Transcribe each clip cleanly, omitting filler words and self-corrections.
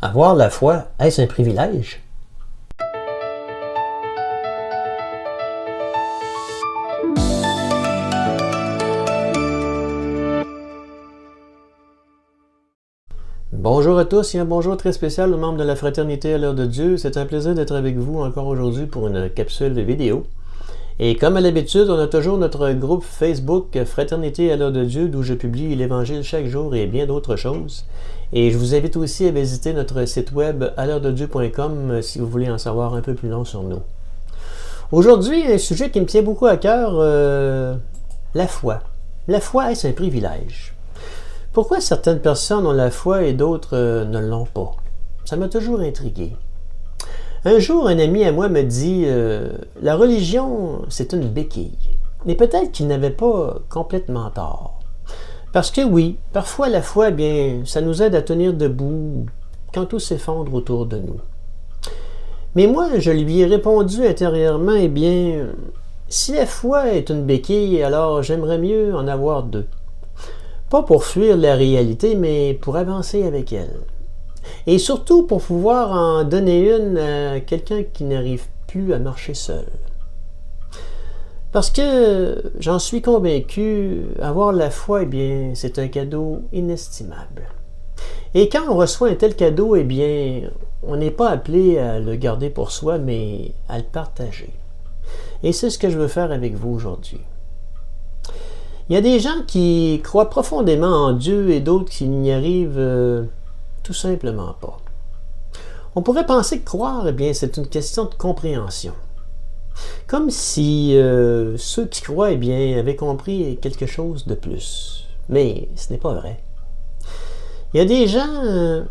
Avoir la foi, est-ce un privilège? Bonjour à tous et un bonjour très spécial aux membres de la Fraternité à l'heure de Dieu. C'est un plaisir d'être avec vous encore aujourd'hui pour une capsule vidéo. Et comme à l'habitude, on a toujours notre groupe Facebook Fraternité à l'heure de Dieu d'où je publie l'Évangile chaque jour et bien d'autres choses. Et je vous invite aussi à visiter notre site web à-l'heure-de-dieu.com si vous voulez en savoir un peu plus long sur nous. Aujourd'hui, un sujet qui me tient beaucoup à cœur, la foi. La foi, est-ce un privilège? Pourquoi certaines personnes ont la foi et d'autres ne l'ont pas? Ça m'a toujours intrigué. Un jour, un ami à moi me dit « La religion, c'est une béquille. » Et peut-être qu'il n'avait pas complètement tort. Parce que oui, parfois la foi, eh bien, ça nous aide à tenir debout quand tout s'effondre autour de nous. Mais moi, je lui ai répondu intérieurement, eh bien, si la foi est une béquille, alors j'aimerais mieux en avoir deux. Pas pour fuir la réalité, mais pour avancer avec elle. Et surtout pour pouvoir en donner une à quelqu'un qui n'arrive plus à marcher seul. Parce que j'en suis convaincu, avoir la foi, eh bien, c'est un cadeau inestimable. Et quand on reçoit un tel cadeau, eh bien, on n'est pas appelé à le garder pour soi, mais à le partager. Et c'est ce que je veux faire avec vous aujourd'hui. Il y a des gens qui croient profondément en Dieu et d'autres qui n'y arrivent tout simplement pas. On pourrait penser que croire, eh bien, c'est une question de compréhension. Comme si ceux qui croient, eh bien, avaient compris quelque chose de plus. Mais ce n'est pas vrai. Il y a des gens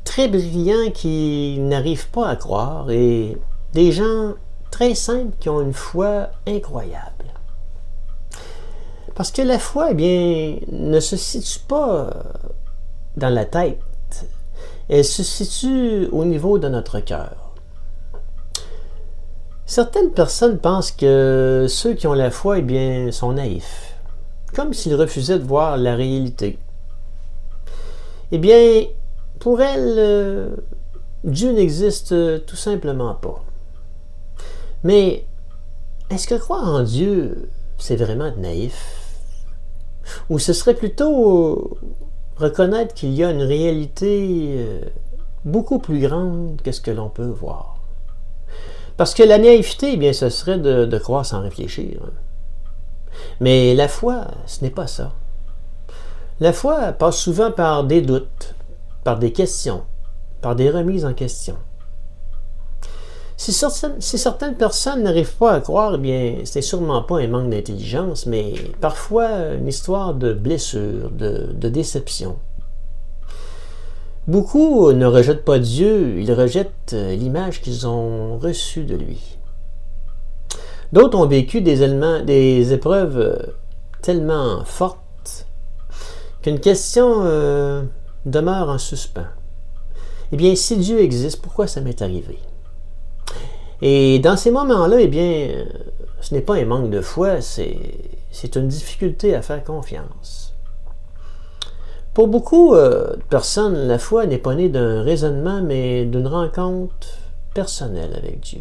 très brillants qui n'arrivent pas à croire et des gens très simples qui ont une foi incroyable. Parce que la foi, eh bien, ne se situe pas dans la tête. Elle se situe au niveau de notre cœur. Certaines personnes pensent que ceux qui ont la foi, eh bien, sont naïfs. Comme s'ils refusaient de voir la réalité. Eh bien, pour elles, Dieu n'existe tout simplement pas. Mais, est-ce que croire en Dieu, c'est vraiment être naïf? Ou ce serait plutôt reconnaître qu'il y a une réalité beaucoup plus grande que ce que l'on peut voir. Parce que la naïveté, eh bien, ce serait de croire sans réfléchir. Mais la foi, ce n'est pas ça. La foi passe souvent par des doutes, par des questions, par des remises en question. Si certaines personnes n'arrivent pas à croire, eh bien, c'est sûrement pas un manque d'intelligence, mais parfois une histoire de blessure, de déception. Beaucoup ne rejettent pas Dieu, ils rejettent l'image qu'ils ont reçue de lui. D'autres ont vécu des épreuves tellement fortes qu'une question demeure en suspens. Eh bien, si Dieu existe, pourquoi ça m'est arrivé? Et dans ces moments-là, eh bien, ce n'est pas un manque de foi, c'est une difficulté à faire confiance. Pour beaucoup de personnes, la foi n'est pas née d'un raisonnement, mais d'une rencontre personnelle avec Dieu.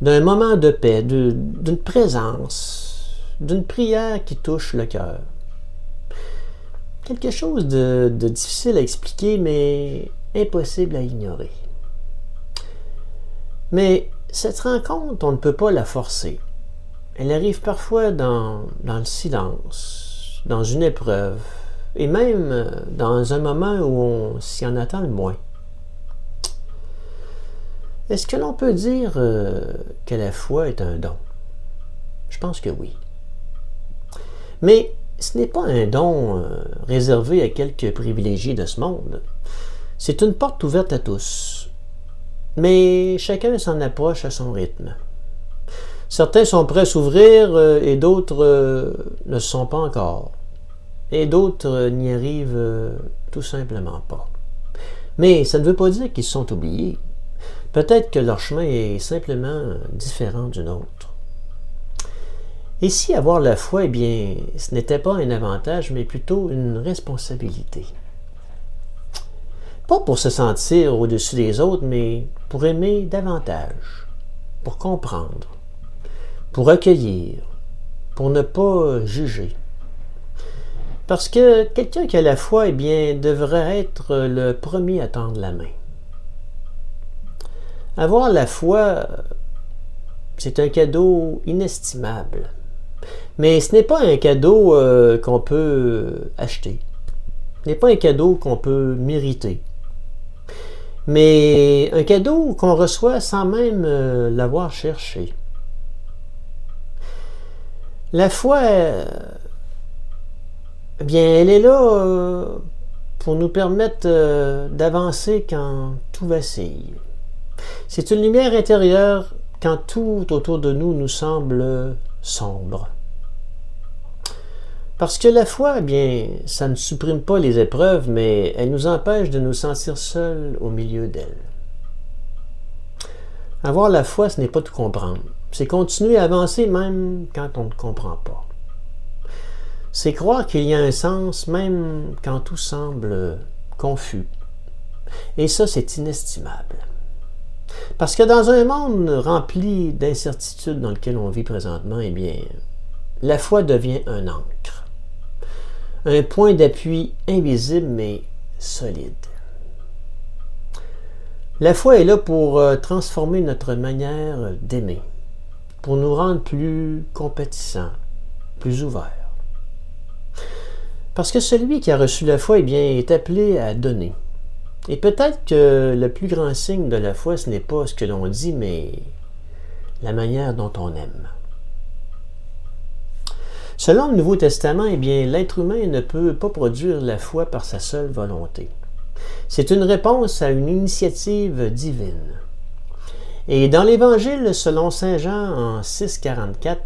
D'un moment de paix, d'une présence, d'une prière qui touche le cœur. Quelque chose de difficile à expliquer, mais impossible à ignorer. Mais cette rencontre, on ne peut pas la forcer. Elle arrive parfois dans le silence, dans une épreuve, et même dans un moment où on s'y en attend le moins. Est-ce que l'on peut dire que la foi est un don? Je pense que oui. Mais ce n'est pas un don réservé à quelques privilégiés de ce monde. C'est une porte ouverte à tous. Mais chacun s'en approche à son rythme. Certains sont prêts à s'ouvrir et d'autres ne le sont pas encore. Et d'autres n'y arrivent tout simplement pas. Mais ça ne veut pas dire qu'ils sont oubliés. Peut-être que leur chemin est simplement différent du nôtre. Et si avoir la foi, eh bien, ce n'était pas un avantage, mais plutôt une responsabilité. Pas pour se sentir au-dessus des autres, mais pour aimer davantage, pour comprendre, pour accueillir, pour ne pas juger. Parce que quelqu'un qui a la foi, eh bien, devrait être le premier à tendre la main. Avoir la foi, c'est un cadeau inestimable. Mais ce n'est pas un cadeau qu'on peut acheter. Ce n'est pas un cadeau qu'on peut mériter. Mais un cadeau qu'on reçoit sans même l'avoir cherché. La foi, eh bien, elle est là pour nous permettre d'avancer quand tout vacille. C'est une lumière intérieure quand tout autour de nous nous semble sombre. Parce que la foi, eh bien, ça ne supprime pas les épreuves, mais elle nous empêche de nous sentir seuls au milieu d'elles. Avoir la foi, ce n'est pas tout comprendre. C'est continuer à avancer même quand on ne comprend pas. C'est croire qu'il y a un sens même quand tout semble confus. Et ça, c'est inestimable. Parce que dans un monde rempli d'incertitudes dans lequel on vit présentement, eh bien, la foi devient un ancre. Un point d'appui invisible mais solide. La foi est là pour transformer notre manière d'aimer, pour nous rendre plus compatissants, plus ouverts. Parce que celui qui a reçu la foi, eh bien, est appelé à donner. Et peut-être que le plus grand signe de la foi, ce n'est pas ce que l'on dit, mais la manière dont on aime. Selon le Nouveau Testament, eh bien, l'être humain ne peut pas produire la foi par sa seule volonté. C'est une réponse à une initiative divine. Et dans l'Évangile selon Saint Jean en 6,44,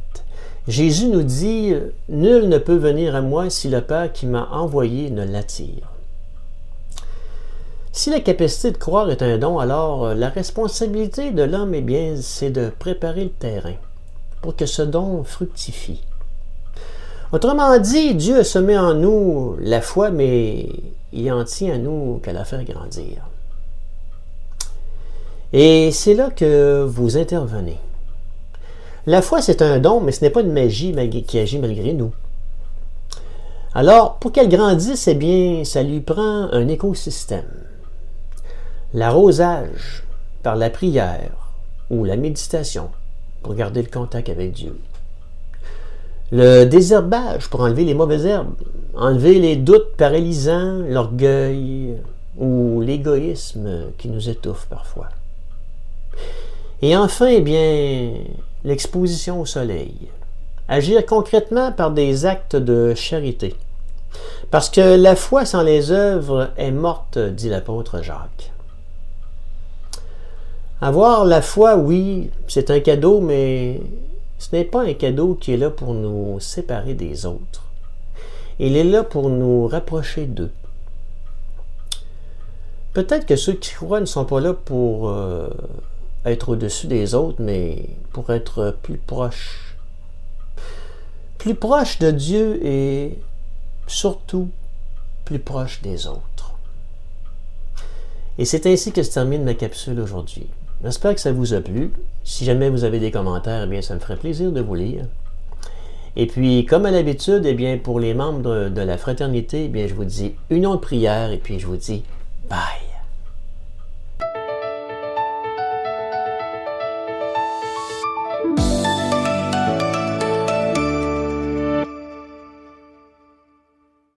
Jésus nous dit « Nul ne peut venir à moi si le Père qui m'a envoyé ne l'attire. » Si la capacité de croire est un don, alors la responsabilité de l'homme, eh bien, c'est de préparer le terrain pour que ce don fructifie. Autrement dit, Dieu a semé en nous la foi, mais il en tient à nous qu'à la faire grandir. Et c'est là que vous intervenez. La foi, c'est un don, mais ce n'est pas une magie qui agit malgré nous. Alors, pour qu'elle grandisse, eh bien, ça lui prend un écosystème. L'arrosage par la prière ou la méditation pour garder le contact avec Dieu. Le désherbage pour enlever les mauvaises herbes, enlever les doutes paralysants, l'orgueil ou l'égoïsme qui nous étouffe parfois. Et enfin, eh bien, l'exposition au soleil. Agir concrètement par des actes de charité. Parce que la foi sans les œuvres est morte, dit l'apôtre Jacques. Avoir la foi, oui, c'est un cadeau, mais ce n'est pas un cadeau qui est là pour nous séparer des autres. Il est là pour nous rapprocher d'eux. Peut-être que ceux qui croient ne sont pas là pour être au-dessus des autres, mais pour être plus proches. Plus proches de Dieu et surtout plus proches des autres. Et c'est ainsi que se termine ma capsule aujourd'hui. J'espère que ça vous a plu. Si jamais vous avez des commentaires, eh bien, ça me ferait plaisir de vous lire. Et puis, comme à l'habitude, eh bien, pour les membres de la fraternité, eh bien, je vous dis union de prière et puis je vous dis bye.